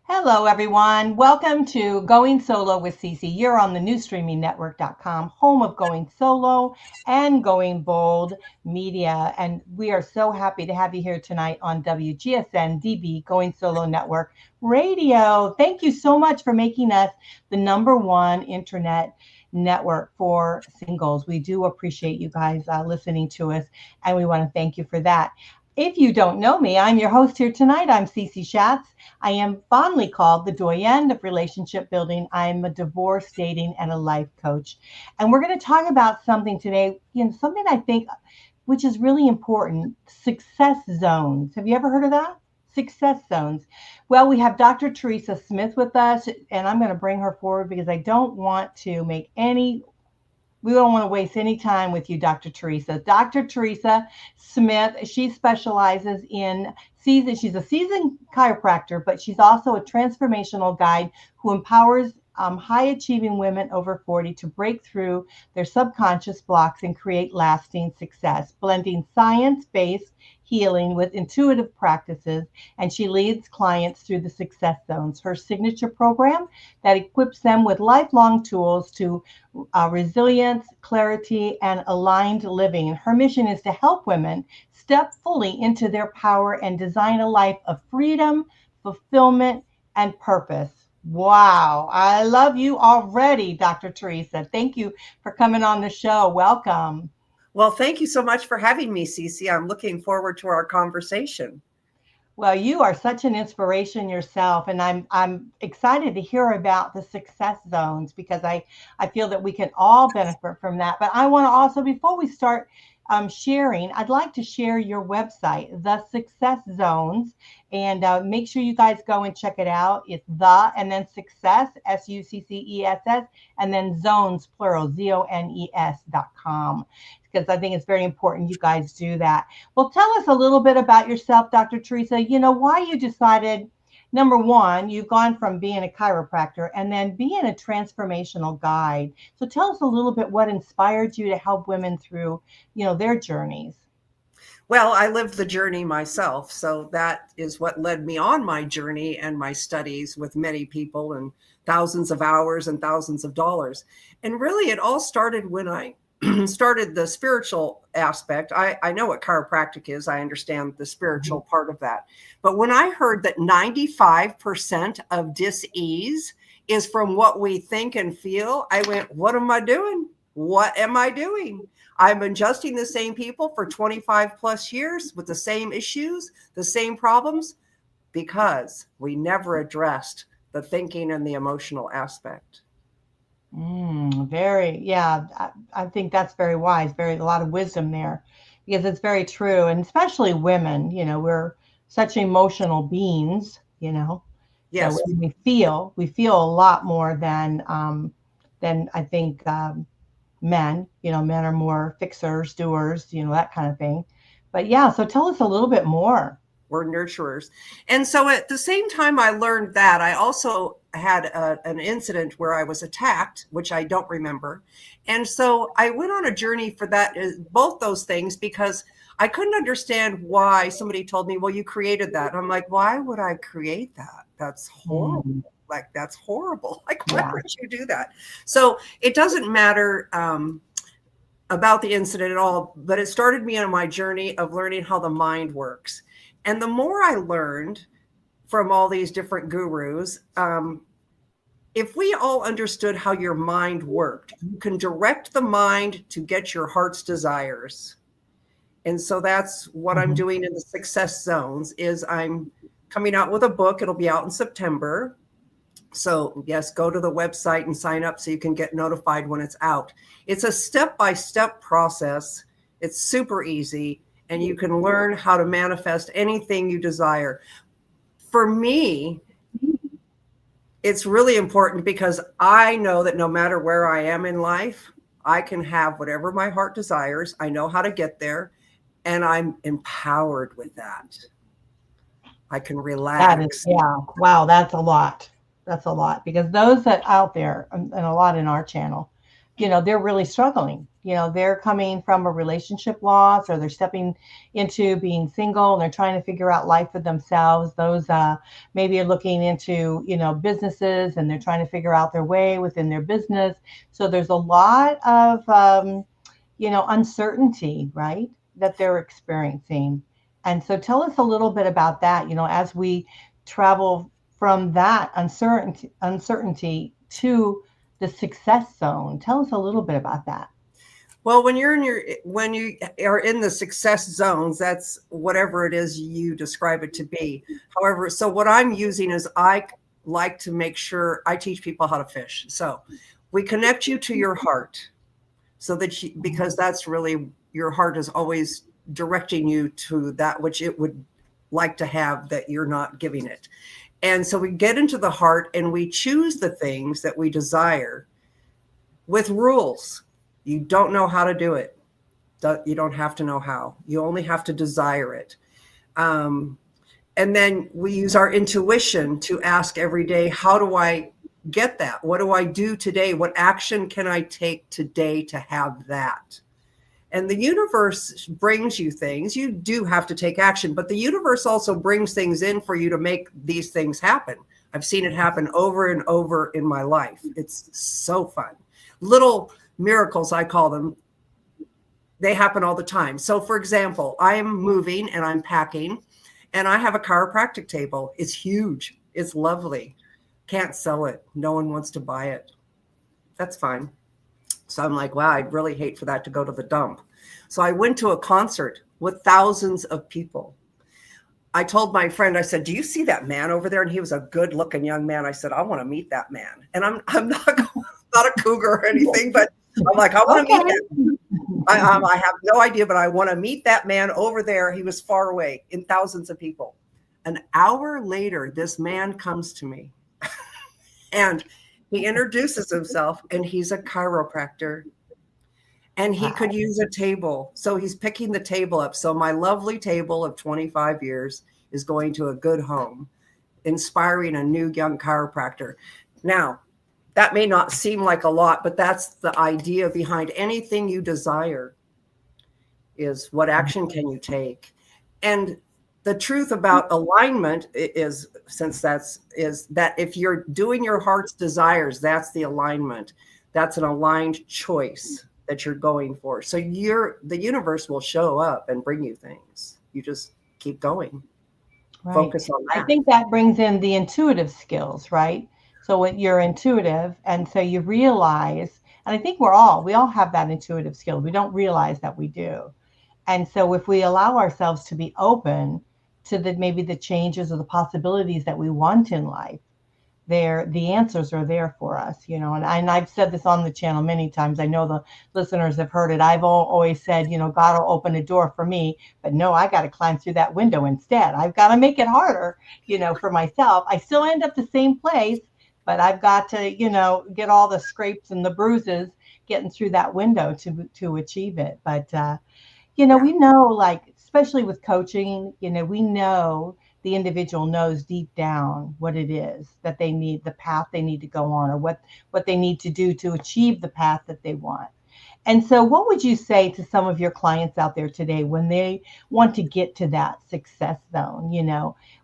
Hello, everyone. Welcome to Going Solo with Cece. You're on the newstreamingnetwork.com, home of Going Solo and Going Bold Media. And we are so happy to have you here tonight on WGSN-DB, Going Solo Network Radio. Thank you so much for making us the #1 internet network for singles. We do appreciate you guys listening to us, and we want to thank you for that. If you don't know me, I'm your host here tonight. I'm Cece Shatz. I am fondly called the Doyenne of Relationship Building. I'm a divorce, dating, and a life coach. And we're going to talk about something today, something I think which is really important, success zones. Have you ever heard of that? Success zones. Well, we have Dr. Theresa Smith with us, and I'm going to bring her forward because I don't want to we don't want to waste any time with you, Dr. Theresa. Dr. Theresa Smith, she specializes in she's a seasoned chiropractor, but she's also a transformational guide who empowers high-achieving women over 40 to break through their subconscious blocks and create lasting success, blending science-based healing with intuitive practices, and she leads clients through the success zones, her signature program that equips them with lifelong tools to resilience, clarity, and aligned living. Her mission is to help women step fully into their power and design a life of freedom, fulfillment, and purpose. Wow, I love you already, Dr. Theresa. Thank you for coming on the show. Welcome. Well, thank you so much for having me, Cece. I'm looking forward to our conversation. Well, you are such an inspiration yourself, and I'm excited to hear about the success zones because I feel that we can all benefit from that. But I want to also, before we start sharing, I'd like to share your website, The Success Zones, and make sure you guys go and check it out. It's the and then success, SUCCESS, and then zones, plural, ZONES.com. Because I think it's very important you guys do that. Well, tell us a little bit about yourself, Dr. Theresa. Why you decided, number one, you've gone from being a chiropractor and then being a transformational guide. So tell us a little bit what inspired you to help women through, their journeys. Well, I lived the journey myself. So that is what led me on my journey and my studies with many people and thousands of hours and thousands of dollars. And really, it all started when I started the spiritual aspect. I know what chiropractic is. I understand the spiritual part of that. But when I heard that 95% of dis-ease is from what we think and feel, I went, what am I doing? What am I doing? I'm adjusting the same people for 25 plus years with the same issues, the same problems, because we never addressed the thinking and the emotional aspect. I think that's very wise, a lot of wisdom there, because it's very true. And especially women, we're such emotional beings, Yes. So when we feel a lot more than I think men. Men are more fixers, doers, that kind of thing. But yeah, so tell us a little bit more. We're nurturers. And so at the same time I learned that, I also had an incident where I was attacked, which I don't remember. And so I went on a journey for that, both those things, because I couldn't understand why somebody told me, well, you created that. And I'm like, why would I create that? That's horrible. Like, that's horrible. Like, why would you do that? So it doesn't matter about the incident at all, but it started me on my journey of learning how the mind works. And the more I learned from all these different gurus, if we all understood how your mind worked, you can direct the mind to get your heart's desires. And so that's what I'm doing in the success zones. Is I'm coming out with a book. It'll be out in September. So yes, go to the website and sign up so you can get notified when it's out. It's a step-by-step process. It's super easy. And you can learn how to manifest anything you desire. For me, it's really important because I know that no matter where I am in life, I can have whatever my heart desires. I know how to get there, and I'm empowered with that. I can relax. Wow, that's a lot. That's a lot, because those that out there, and a lot in our channel, they're really struggling. they're coming from a relationship loss, or they're stepping into being single and they're trying to figure out life for themselves. Those maybe are looking into, businesses, and they're trying to figure out their way within their business. So there's a lot of, uncertainty, right, that they're experiencing. And so tell us a little bit about that, as we travel from that uncertainty to the success zone. Tell us a little bit about that. Well, when you are in the success zones, that's whatever it is you describe it to be. However, so what I'm using is, I like to make sure I teach people how to fish. So we connect you to your heart, so that because that's really, your heart is always directing you to that which it would like to have that you're not giving it. And so we get into the heart and we choose the things that we desire with rules. You don't know how to do it. You don't have to know how. You only have to desire it. And then we use our intuition to ask every day, how do I get that? What do I do today? What action can I take today to have that? And the universe brings you things. You do have to take action, but the universe also brings things in for you to make these things happen. I've seen it happen over and over in my life. It's so fun. Little miracles, I call them. They happen all the time. So for example, I am moving and I'm packing, and I have a chiropractic table. It's huge. It's lovely. Can't sell it. No one wants to buy it. That's fine. So I'm like, wow, I'd really hate for that to go to the dump. So I went to a concert with thousands of people. I told my friend, I said, do you see that man over there? And he was a good looking young man. I said, I want to meet that man. And I'm not a cougar or anything, but I'm like, I want to meet him. I have no idea, but I want to meet that man over there. He was far away in thousands of people. An hour later, this man comes to me and he introduces himself, and he's a chiropractor, and he could use a table. So he's picking the table up. So my lovely table of 25 years is going to a good home, inspiring a new young chiropractor. Now, that may not seem like a lot, but that's the idea behind anything you desire, is what action can you take? And the truth about alignment is that if you're doing your heart's desires, that's the alignment. That's an aligned choice that you're going for. So the universe will show up and bring you things. You just keep going. Right. Focus on that. I think that brings in the intuitive skills, right? So when you're intuitive, and so you realize, and I think we all have that intuitive skill. We don't realize that we do. And so if we allow ourselves to be open to maybe the changes or the possibilities that we want in life, the answers are there for us, and I've said this on the channel many times. I know the listeners have heard it. I've always said, God will open a door for me, but no, I got to climb through that window instead. I've got to make it harder, for myself. I still end up the same place, but I've got to, get all the scrapes and the bruises getting through that window to achieve it. But, we know, like, especially with coaching, we know the individual knows deep down what it is that they need, the path they need to go on, or what they need to do to achieve the path that they want. And so what would you say to some of your clients out there today when they want to get to that success zone?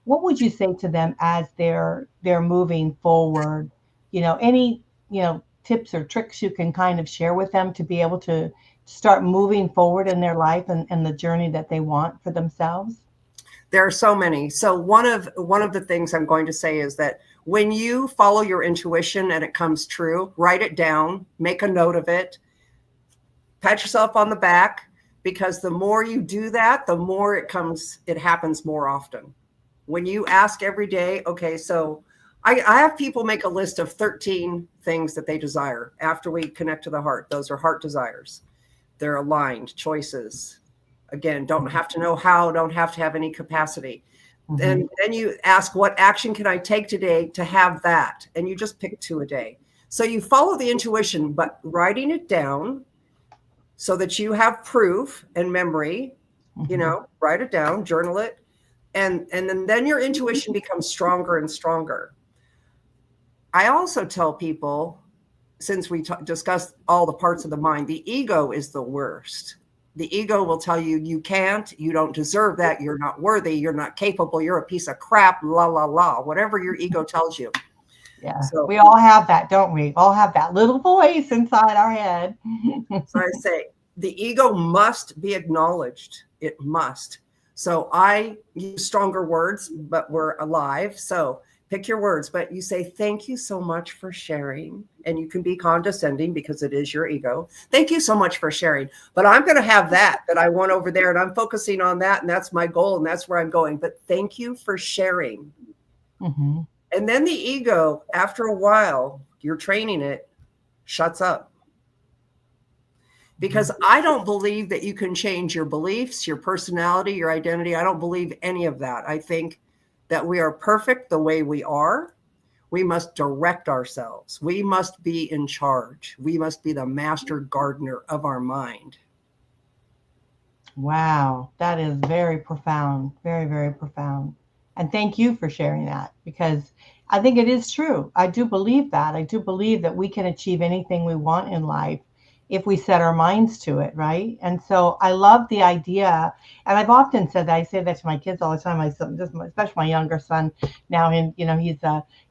What would you say to them as they're moving forward? Any, tips or tricks you can kind of share with them to be able to start moving forward in their life and the journey that they want for themselves? There are so many. So one of the things I'm going to say is that when you follow your intuition and it comes true, write it down, make a note of it, pat yourself on the back, because the more you do that, the more it happens more often. When you ask every day, okay, so I have people make a list of 13 things that they desire after we connect to the heart. Those are heart desires. They're aligned choices. Again, don't have to know how, don't have to have any capacity. Mm-hmm. And then you ask, what action can I take today to have that? And you just pick 2 a day. So you follow the intuition, but writing it down so that you have proof and memory, mm-hmm. Write it down, journal it. And then your intuition becomes stronger and stronger. I also tell people, since we discussed all the parts of the mind, the ego is the worst. The ego will tell you, you can't, you don't deserve that, you're not worthy, you're not capable, you're a piece of crap, la, la, la, whatever your ego tells you. Yeah, So we all have that, don't we? All have that little voice inside our head. So I say the ego must be acknowledged. It must. So I use stronger words, but we're alive. So pick your words, but you say, thank you so much for sharing. And you can be condescending because it is your ego. Thank you so much for sharing. But I'm going to have that I want over there, and I'm focusing on that. And that's my goal. And that's where I'm going. But thank you for sharing. Mm-hmm. And then the ego, after a while, you're training it, shuts up. Because I don't believe that you can change your beliefs, your personality, your identity. I don't believe any of that. I think that we are perfect the way we are. We must direct ourselves. We must be in charge. We must be the master gardener of our mind. Wow, that is very profound, very, very profound. And thank you for sharing that, because I think it is true. I do believe that. I do believe that we can achieve anything we want in life if we set our minds to it, right? And so I love the idea. And I've often said that. I say that to my kids all the time. Especially my younger son now, he's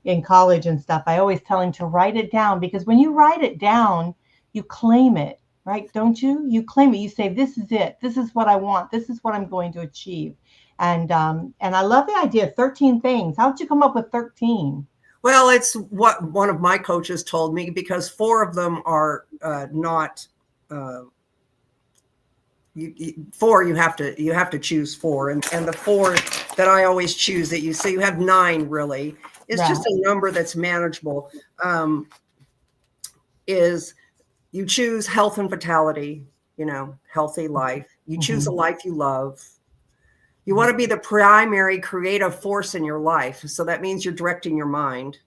in college and stuff. I always tell him to write it down, because when you write it down, you claim it, right? Don't you? You claim it. You say, this is it. This is what I want. This is what I'm going to achieve. And I love the idea of 13 things. How did you come up with 13? Well, it's what one of my coaches told me, because 4 of them are not. 4 you have to choose 4, and the 4 that I always choose that you say you have 9 really is just a number that's manageable. Is you choose health and vitality, healthy life. You choose a life you love. You want to be the primary creative force in your life. So that means you're directing your mind.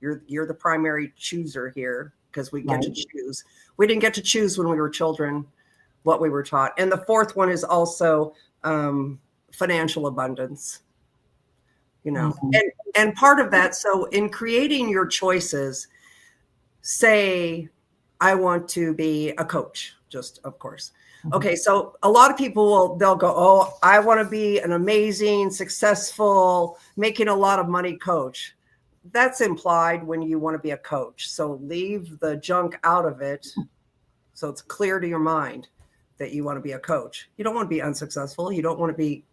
You're the primary chooser here, because we get to choose. We didn't get to choose when we were children what we were taught. And the 4th one is also financial abundance, and part of that. So in creating your choices, say, I want to be a coach, just of course. Okay, so a lot of people they'll go, oh, I want to be an amazing, successful, making a lot of money coach. That's implied when you want to be a coach. So leave the junk out of it, so it's clear to your mind that you want to be a coach. You don't want to be unsuccessful. You don't want to be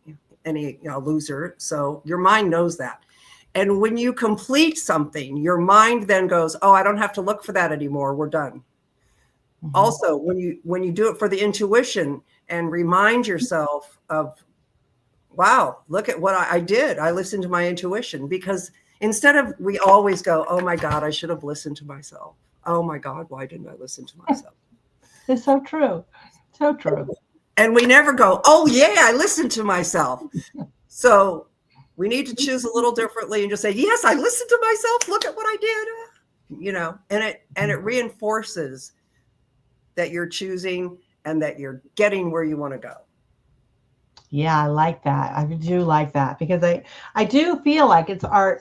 any loser. So your mind knows that. And when you complete something, your mind then goes, oh, I don't have to look for that anymore. We're done. Also, when you do it for the intuition and remind yourself of, wow, look at what I did. I listened to my intuition, because instead of, we always go, oh my God, I should have listened to myself. Oh my God, why didn't I listen to myself? It's so true. So true. And we never go, oh yeah, I listened to myself. So we need to choose a little differently and just say, yes, I listened to myself. Look at what I did. And it reinforces that you're choosing and that you're getting where you want to go. Yeah, I like that. I do like that, because I do feel like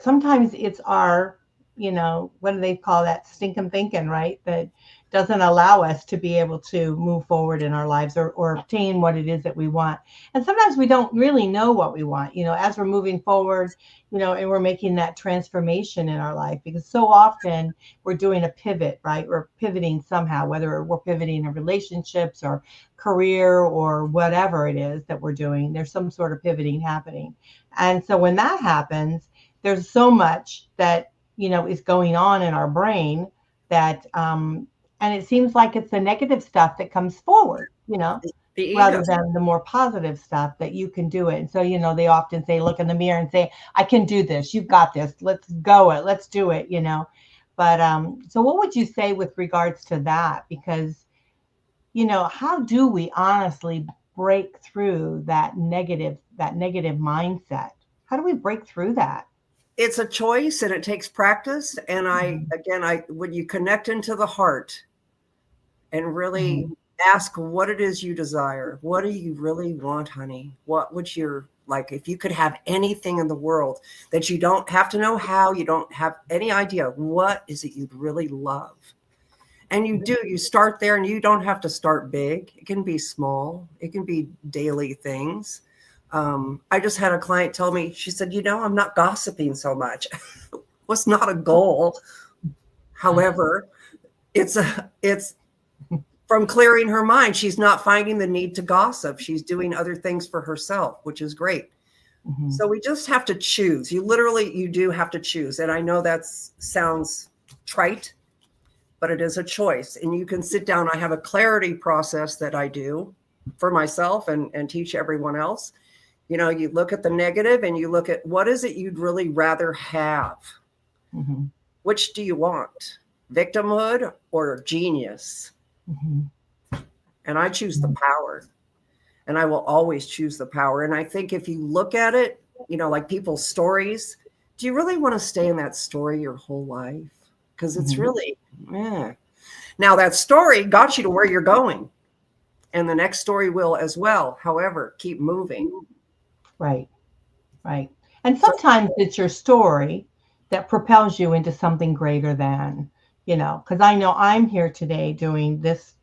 sometimes it's our, what do they call that? Stinking thinking, right? That doesn't allow us to be able to move forward in our lives, or obtain what it is that we want. And sometimes we don't really know what we want, as we're moving forward, and we're making that transformation in our life, because so often we're doing a pivot, right? We're pivoting somehow, whether we're pivoting in relationships or career or whatever it is that we're doing. There's some sort of pivoting happening. And so when that happens, there's so much that, is going on in our brain that, and it seems like it's the negative stuff that comes forward, rather than the more positive stuff that you can do it. And so, they often say, look in the mirror and say, I can do this. You've got this. Let's go it. Let's do it, But so what would you say with regards to that? Because, how do we honestly break through that negative mindset? How do we break through that? It's a choice, and it takes practice. And when you connect into the heart and really ask what it is you desire, what do you really want, honey? What would your, like, if you could have anything in the world that you don't have to know how, you don't have any idea, what is it you'd really love? And you start there, and you don't have to start big. It can be small. It can be daily things. I just had a client tell me, she said, I'm not gossiping so much. Was not a goal. However, it's from clearing her mind. She's not finding the need to gossip. She's doing other things for herself, which is great. Mm-hmm. So we just have to choose. You do have to choose. And I know that sounds trite, but it is a choice. And you can sit down. I have a clarity process that I do for myself and teach everyone else. You look at the negative and you look at what is it you'd really rather have? Mm-hmm. Which do you want? Victimhood or genius? Mm-hmm. And I choose the power. And I will always choose the power. And I think if you look at it, like people's stories, do you really want to stay in that story your whole life? Because it's really, Now that story got you to where you're going. And the next story will as well. However, keep moving. Right. And sometimes it's your story that propels you into something greater than, because I know I'm here today doing this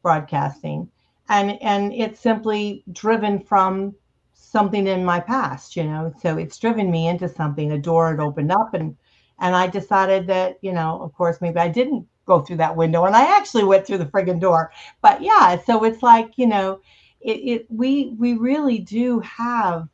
broadcasting, and it's simply driven from something in my past, so it's driven me into something. A door had opened up, and I decided that, of course, maybe I didn't go through that window, and I actually went through the friggin' door. But yeah, so it's like, we really do have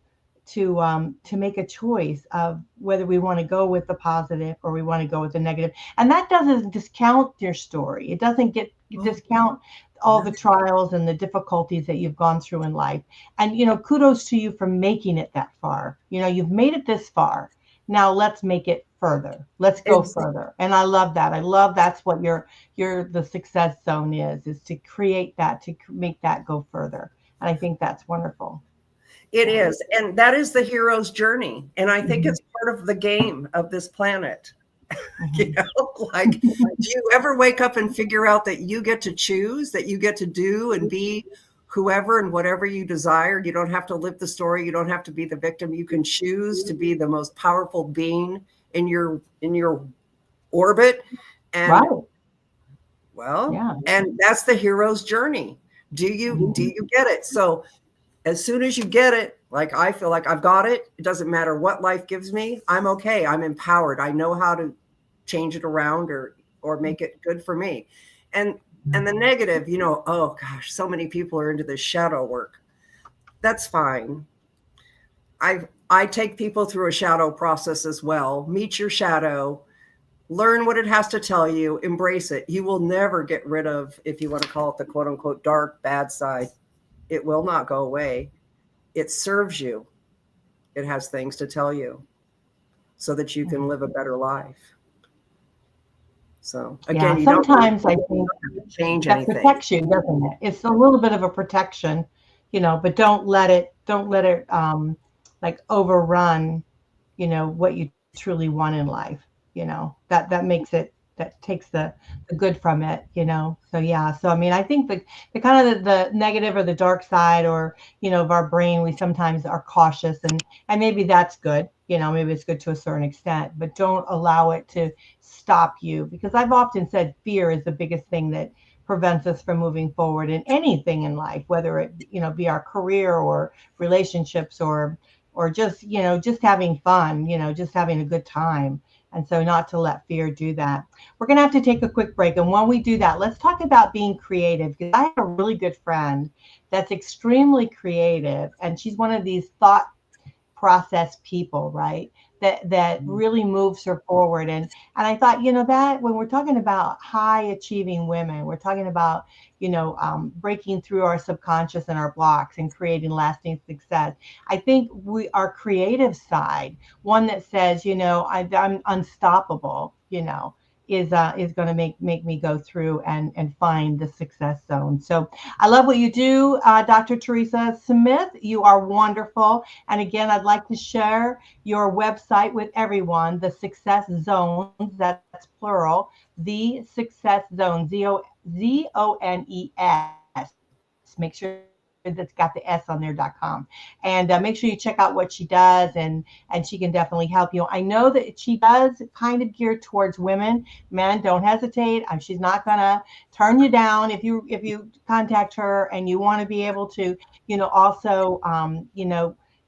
to make a choice of whether we want to go with the positive or we want to go with the negative. And that doesn't discount your story. It doesn't discount all the trials and the difficulties that you've gone through in life. And, kudos to you for making it that far. You've made it this far. Now let's make it further. Let's go further. And I love that. I love that's what the success zone is to create that, to make that go further. And I think that's wonderful. It is. And that is the hero's journey. And I think it's part of the game of this planet. Do you ever wake up and figure out that you get to choose, that you get to do and be whoever and whatever you desire? You don't have to live the story. You don't have to be the victim. You can choose to be the most powerful being in your orbit. And and that's the hero's journey. Do you get it? So as soon as you get it, like I feel like I've got it, it doesn't matter what life gives me. I'm okay. I'm empowered. I know how to change it around or make it good for me. And the negative, oh gosh, so many people are into this shadow work. That's fine. I take people through a shadow process as well. Meet your shadow, learn what it has to tell you, embrace it. You will never get rid of, if you want to call it the quote unquote dark, bad side. It will not go away. It serves you. It has things to tell you so that you can live a better life. So again, sometimes I think change that anything. Protects you, doesn't it? It's a little bit of a protection, but don't let it like overrun, what you truly want in life. That makes it, that takes the good from it, So yeah. So I mean, I think the kind of the negative or the dark side or, of our brain, we sometimes are cautious and maybe that's good. Maybe it's good to a certain extent, but don't allow it to stop you, because I've often said fear is the biggest thing that prevents us from moving forward in anything in life, whether it, be our career or relationships or just, just having fun, just having a good time. And so not to let fear do that. We're going to have to take a quick break. And when we do that, let's talk about being creative, because I have a really good friend that's extremely creative. And she's one of these thought process people, right? That really moves her forward. And I thought, that when we're talking about high achieving women, we're talking about, breaking through our subconscious and our blocks and creating lasting success. I think our creative side, one that says, I'm unstoppable, is going to make me go through and find the success zone. So I love what you do, Dr. Theresa Smith. You are wonderful. And again, I'd like to share your website with everyone, the Success Zones, that's plural, the Success Zone, Zones. Make sure that's got the S on there.com. And make sure you check out what she does, and she can definitely help you. I know that she does kind of gear towards women. Men, don't hesitate. She's not gonna turn you down if you contact her and you want to be able to, also,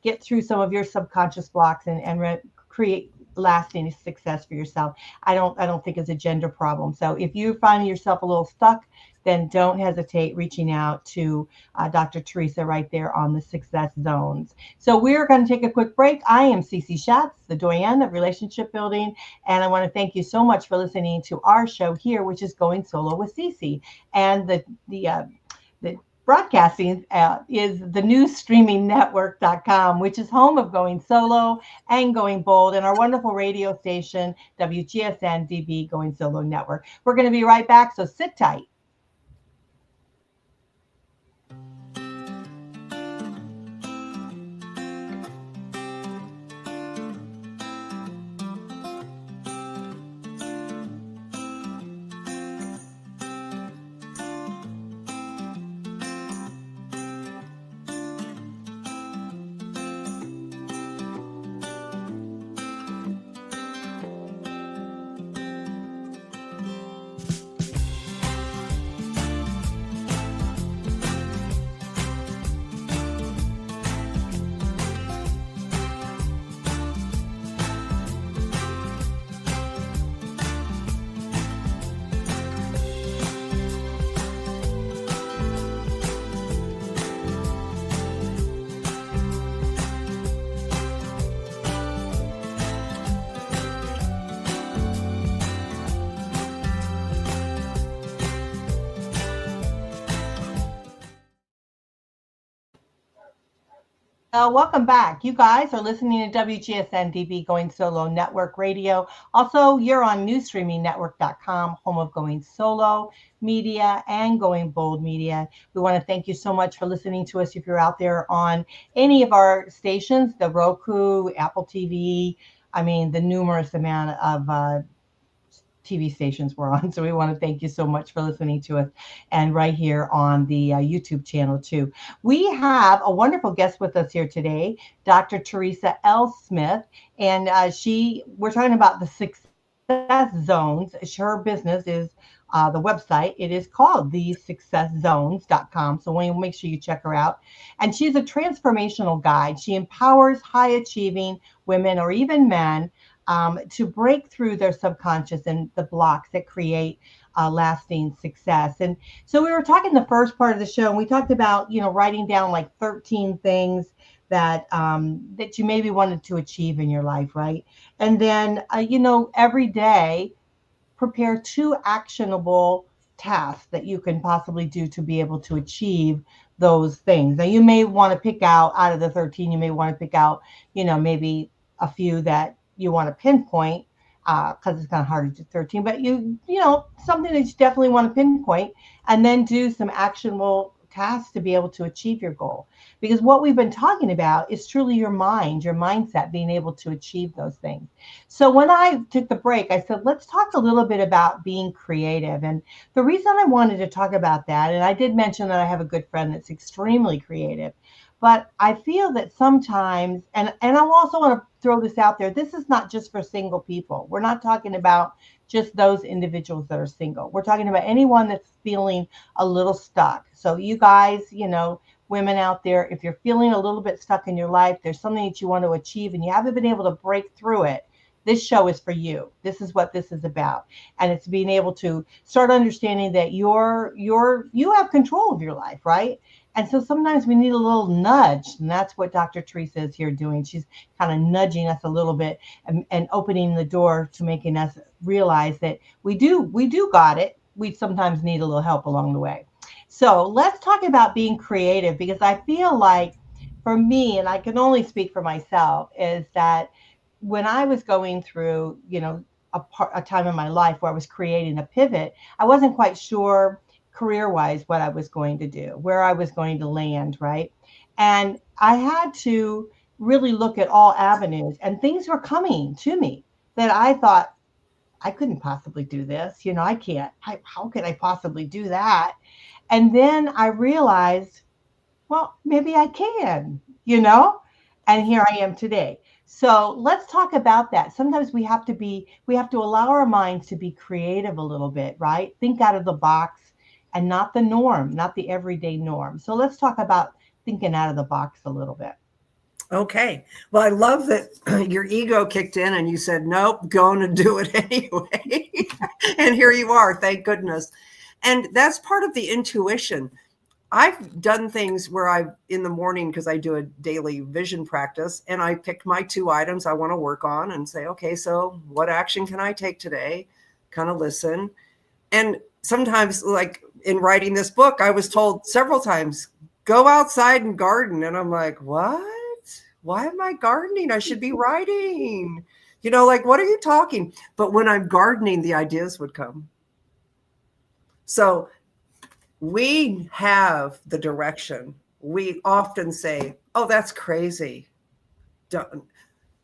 get through some of your subconscious blocks and create lasting success for yourself. I don't think it's a gender problem. So if you find yourself a little stuck, then don't hesitate reaching out to Dr. Theresa right there on the success zones. So we're going to take a quick break. I am Cece Shatz, the Doyenne of Relationship Building, and I want to thank you so much for listening to our show here, which is Going Solo with Cece. And the broadcasting is the new streaming network.com, which is home of Going Solo and Going Bold, and our wonderful radio station, WGSN-DB Going Solo Network. We're going to be right back, so sit tight. Welcome back. You guys are listening to WGSN-DB Going Solo Network Radio. Also, you're on newstreamingnetwork.com, home of Going Solo Media and Going Bold Media. We want to thank you so much for listening to us. If you're out there on any of our stations, the Roku, Apple TV, the numerous amount of TV stations we're on. So we want to thank you so much for listening to us, and right here on the YouTube channel too. We have a wonderful guest with us here today, Dr. Theresa L. Smith, and we're talking about the success zones. Her business is the website. It is called thesuccesszones.com. So we make sure you check her out. And she's a transformational guide. She empowers high achieving women or even men to break through their subconscious and the blocks that create lasting success. And so we were talking the first part of the show, and we talked about, writing down like 13 things that that you maybe wanted to achieve in your life, right? And then, every day, prepare 2 actionable tasks that you can possibly do to be able to achieve those things. Now, you may want to pick out of the 13, you may want to pick out, maybe a few that you want to pinpoint, because it's kind of hard to do 13, but something that you definitely want to pinpoint, and then do some actionable tasks to be able to achieve your goal. Because what we've been talking about is truly your mind, your mindset, being able to achieve those things. So when I took the break, I said, let's talk a little bit about being creative. And the reason I wanted to talk about that, and I did mention that I have a good friend that's extremely creative, but I feel that sometimes, and I also want to throw this out there, this is not just for single people. We're not talking about just those individuals that are single. We're talking about anyone that's feeling a little stuck. So you guys, women out there, if you're feeling a little bit stuck in your life, there's something that you want to achieve and you haven't been able to break through it, this show is for you. This is what this is about. And it's being able to start understanding that you have control of your life, right? And so sometimes we need a little nudge, and that's what Dr. Theresa is here doing. She's kind of nudging us a little bit and opening the door to making us realize that we do got it. We sometimes need a little help along the way. So let's talk about being creative, because I feel like for me, and I can only speak for myself, is that when I was going through, a time in my life where I was creating a pivot, I wasn't quite sure career-wise what I was going to do, where I was going to land, right? And I had to really look at all avenues, and things were coming to me that I thought, I couldn't possibly do this. I can't. How could I possibly do that? And then I realized well, maybe I can, you know? And here I am today. So let's talk about that. Sometimes we have to allow our minds to be creative a little bit, right? Think out of the box and not the norm, not the everyday norm. So let's talk about thinking out of the box a little bit. Okay. Well, I love that your ego kicked in and you said, nope, going to do it anyway. And here you are. Thank goodness. And that's part of the intuition. I've done things where in the morning, because I do a daily vision practice, and I pick my 2 items I want to work on and say, okay, so what action can I take today? Kind of listen. And sometimes, like in writing this book, I was told several times, go outside and garden. And I'm like, what? Why am I gardening? I should be writing. Like, what are you talking? But when I'm gardening, the ideas would come. So we have the direction. We often say, oh, that's crazy. Don't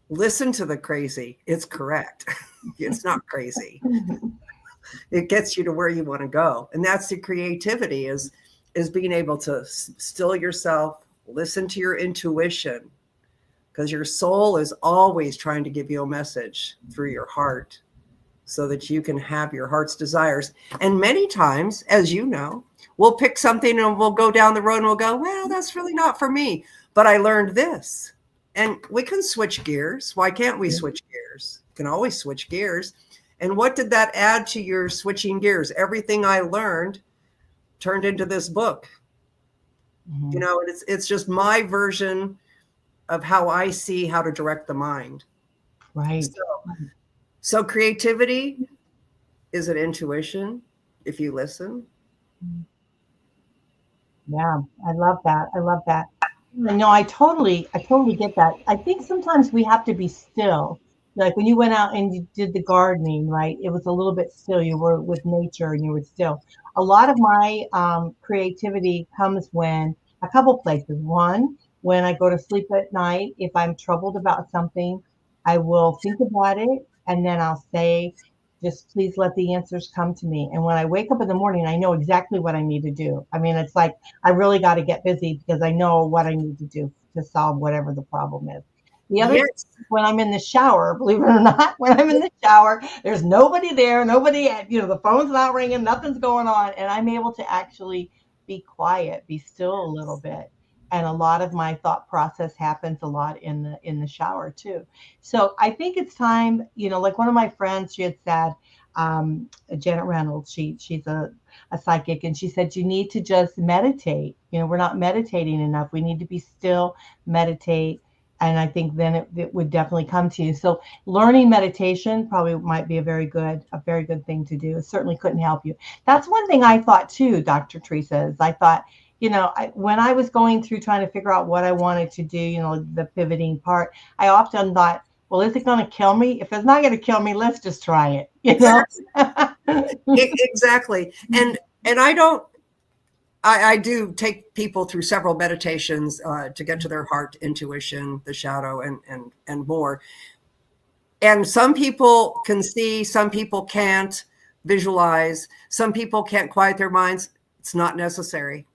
listen to the crazy. It's correct. It's not crazy. It gets you to where you want to go. And that's the creativity is being able to still yourself, listen to your intuition, because your soul is always trying to give you a message through your heart so that you can have your heart's desires. And many times, as you know, we'll pick something and we'll go down the road and we'll go, well, that's really not for me. But I learned this. And we can switch gears. Why can't we switch gears? You can always switch gears. And what did that add to your switching gears? Everything I learned turned into this book. Mm-hmm. It's just my version of how I see how to direct the mind. Right. So creativity is an intuition if you listen. Yeah, I love that. I love that. No, I totally get that. I think sometimes we have to be still. Like when you went out and you did the gardening, right? It was a little bit still. You were with nature and you were still. A lot of my creativity comes when a couple places. One, when I go to sleep at night, if I'm troubled about something, I will think about it and then I'll say, just please let the answers come to me. And when I wake up in the morning, I know exactly what I need to do. I mean, it's like I really got to get busy because I know what I need to do to solve whatever the problem is. The other thing, Yes. when I'm in the shower, believe it or not, when I'm in the shower, there's nobody there, nobody, the phone's not ringing, nothing's going on, and I'm able to actually be quiet, be still a little bit. And a lot of my thought process happens a lot in the shower too. So I think it's time, like one of my friends, she had said, Janet Reynolds, she's a psychic, and she said you need to just meditate. We're not meditating enough. We need to be still, meditate, and I think then it would definitely come to you. So learning meditation probably might be a very good thing to do. It certainly couldn't help you. That's one thing I thought too, Dr. Teresa, is I thought, when I was going through trying to figure out what I wanted to do, the pivoting part, I often thought, well, is it going to kill me? If it's not going to kill me, let's just try it, Exactly. And I do take people through several meditations to get to their heart intuition, the shadow, and more. And some people can see, some people can't visualize, some people can't quiet their minds. It's not necessary.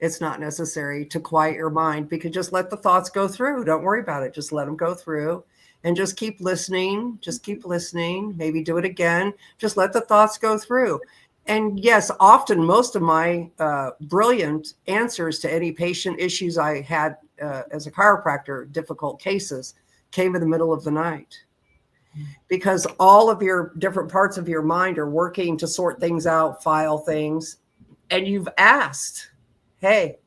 It's not necessary to quiet your mind, because just let the thoughts go through. Don't worry about it. Just let them go through and just keep listening. Just keep listening. Maybe do it again. Just let the thoughts go through. And yes, often most of my brilliant answers to any patient issues I had as a chiropractor, difficult cases, came in the middle of the night, because all of your different parts of your mind are working to sort things out, file things, and you've asked, hey,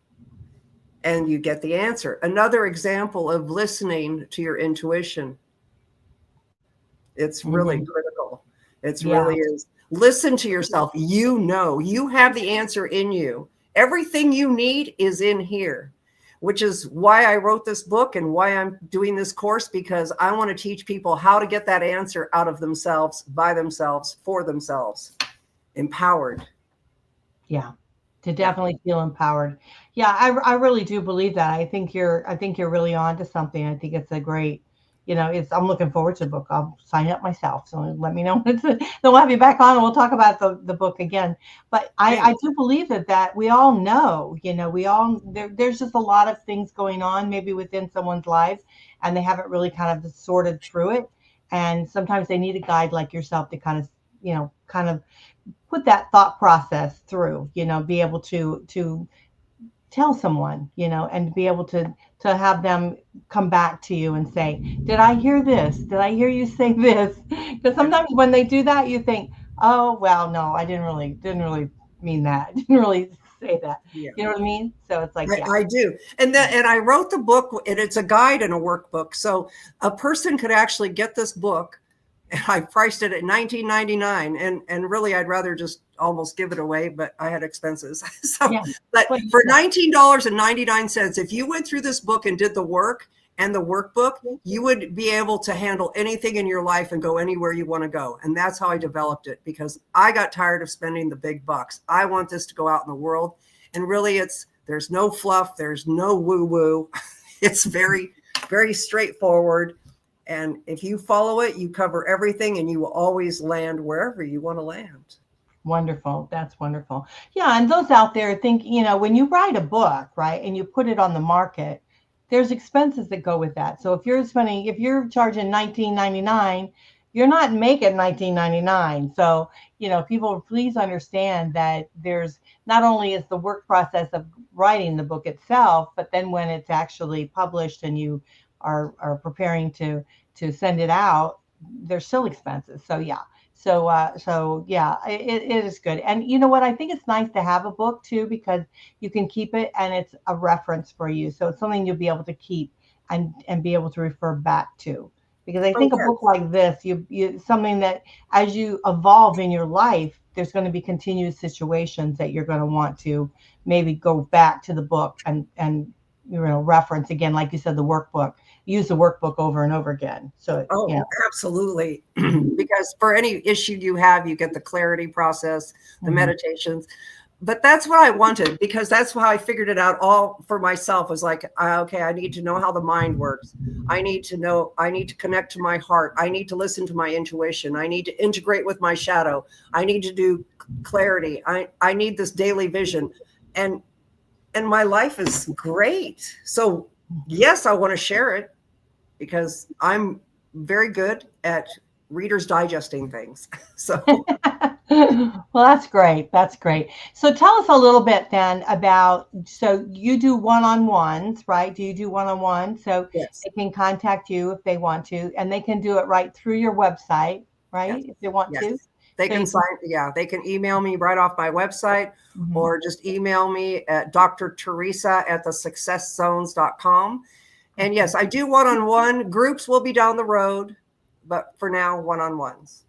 and you get the answer. Another example of listening to your intuition. It's really critical. It's really is. Listen to yourself. You have the answer in you. Everything you need is in here, which is why I wrote this book and why I'm doing this course, because I want to teach people how to get that answer out of themselves, by themselves, for themselves, empowered. Yeah, to definitely feel empowered. Yeah, I really do believe that. I think you're really on to something. I think it's a great, I'm looking forward to the book. I'll sign up myself. So let me know when then we'll have you back on and we'll talk about the book again. But I do believe that we all know, there's just a lot of things going on maybe within someone's lives and they haven't really kind of sorted through it. And sometimes they need a guide like yourself to kind of put that thought process through, be able to tell someone, and be able to have them come back to you and say, did I hear this? Did I hear you say this? Because sometimes when they do that, you think, oh, well, no, I didn't really mean that. Didn't really say that. Yeah. You know what I mean? So it's like, yeah. I do. And I wrote the book, and it's a guide and a workbook. So a person could actually get this book, and I priced it at $19.99. And really, I'd rather just almost give it away, but I had expenses. So, Yeah. but for $19.99, if you went through this book and did the work and the workbook, you would be able to handle anything in your life and go anywhere you want to go. And that's how I developed it, because I got tired of spending the big bucks. I want this to go out in the world. And really, there's no fluff. There's no woo-woo. It's very, very straightforward. And if you follow it, you cover everything and you will always land wherever you want to land. Wonderful. That's wonderful. Yeah. And those out there think, when you write a book, right, and you put it on the market, there's expenses that go with that. So if you're charging $19.99, you're not making $19.99. So, people, please understand that there's not only is the work process of writing the book itself, but then when it's actually published and you are preparing to send it out, there's still expenses. So yeah. So yeah, it is good. And you know what? I think it's nice to have a book too, because you can keep it and it's a reference for you. So it's something you'll be able to keep and be able to refer back to. Because I think a book like this, you something that as you evolve in your life, there's going to be continuous situations that you're going to want to maybe go back to the book and reference again, like you said, the workbook. Use the workbook over and over again. So absolutely. Because for any issue you have, you get the clarity process, the meditations. But that's what I wanted, because that's how I figured it out all for myself, was like, okay, I need to know how the mind works. I need to connect to my heart. I need to listen to my intuition. I need to integrate with my shadow. I need to do clarity. I need this daily vision. And my life is great. So yes, I want to share it, because I'm very good at readers digesting things. So well, that's great. That's great. So tell us a little bit then about, so you do one-on-ones, right? Do you do one-on-ones? So yes. They can contact you if they want to, and they can do it right through your website, right? Yes. If they want to. They can they can email me right off my website, or just email me at DrTheresa@thesuccesszones.com. And yes, I do one-on-one. Groups will be down the road, but for now, one-on-ones.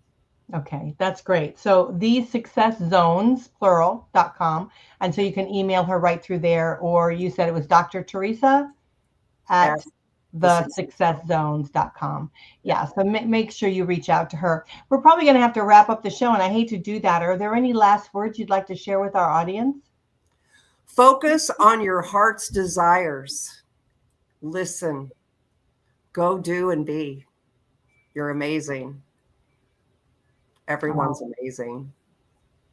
Okay, that's great. So thesuccesszones, plural.com. And so you can email her right through there, or you said it was Dr. Theresa at thesuccesszones.com. Yeah, so make sure you reach out to her. We're probably going to have to wrap up the show, and I hate to do that. Are there any last words you'd like to share with our audience? Focus on your heart's desires. Listen, go do and be. You're amazing. Everyone's amazing.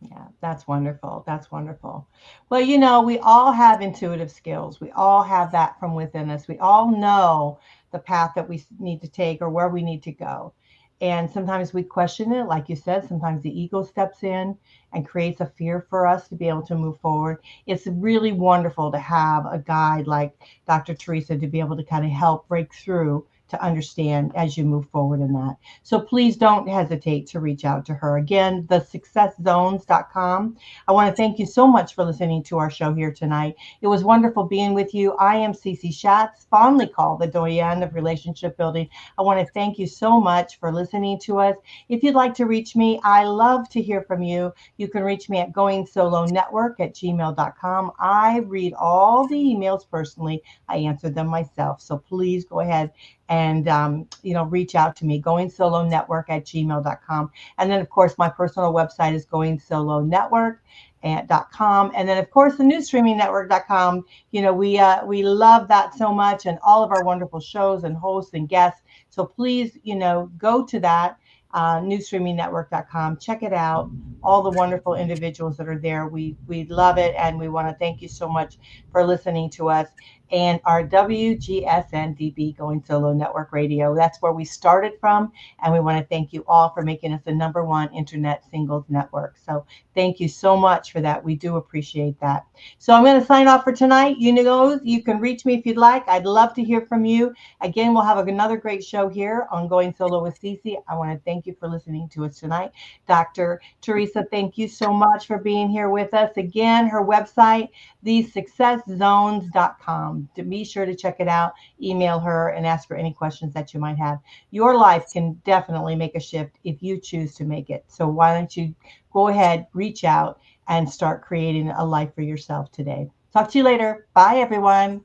Yeah, that's wonderful. That's wonderful. Well, we all have intuitive skills. We all have that from within us. We all know the path that we need to take or where we need to go. And sometimes we question it. Like you said, sometimes the ego steps in and creates a fear for us to be able to move forward. It's really wonderful to have a guide like Dr. Theresa to be able to kind of help break through, to understand as you move forward in that. So please don't hesitate to reach out to her. Again, thesuccesszones.com. I want to thank you so much for listening to our show here tonight. It was wonderful being with you. I am Cece Shatz, fondly called the Doyenne of Relationship Building. I want to thank you so much for listening to us. If you'd like to reach me, I love to hear from you. You can reach me at GoingSoloNetwork@gmail.com. I read all the emails personally. I answer them myself. So please go ahead and reach out to me, GoingSoloNetwork@gmail.com. And then, of course, my personal website is GoingSoloNetwork.com. And then, of course, the NewStreamingNetwork.com. We love that so much, and all of our wonderful shows and hosts and guests. So please, go to that, newstreamingnetwork.com. Check it out. All the wonderful individuals that are there. We love it, and we want to thank you so much for listening to us and our WGSN-DB Going Solo Network Radio. That's where we started from, and we want to thank you all for making us the #1 internet singles network. So thank you so much for that. We do appreciate that. So I'm going to sign off for tonight. You can reach me if you'd like. I'd love to hear from you. Again, we'll have another great show here on Going Solo with Cece. I want to thank you for listening to us tonight. Dr. Theresa, thank you so much for being here with us. Again, her website, thesuccesszones.com. Be sure to check it out. Email her and ask for any questions that you might have. Your life can definitely make a shift if you choose to make it. So why don't you go ahead, reach out, and start creating a life for yourself today. Talk to you later. Bye, everyone.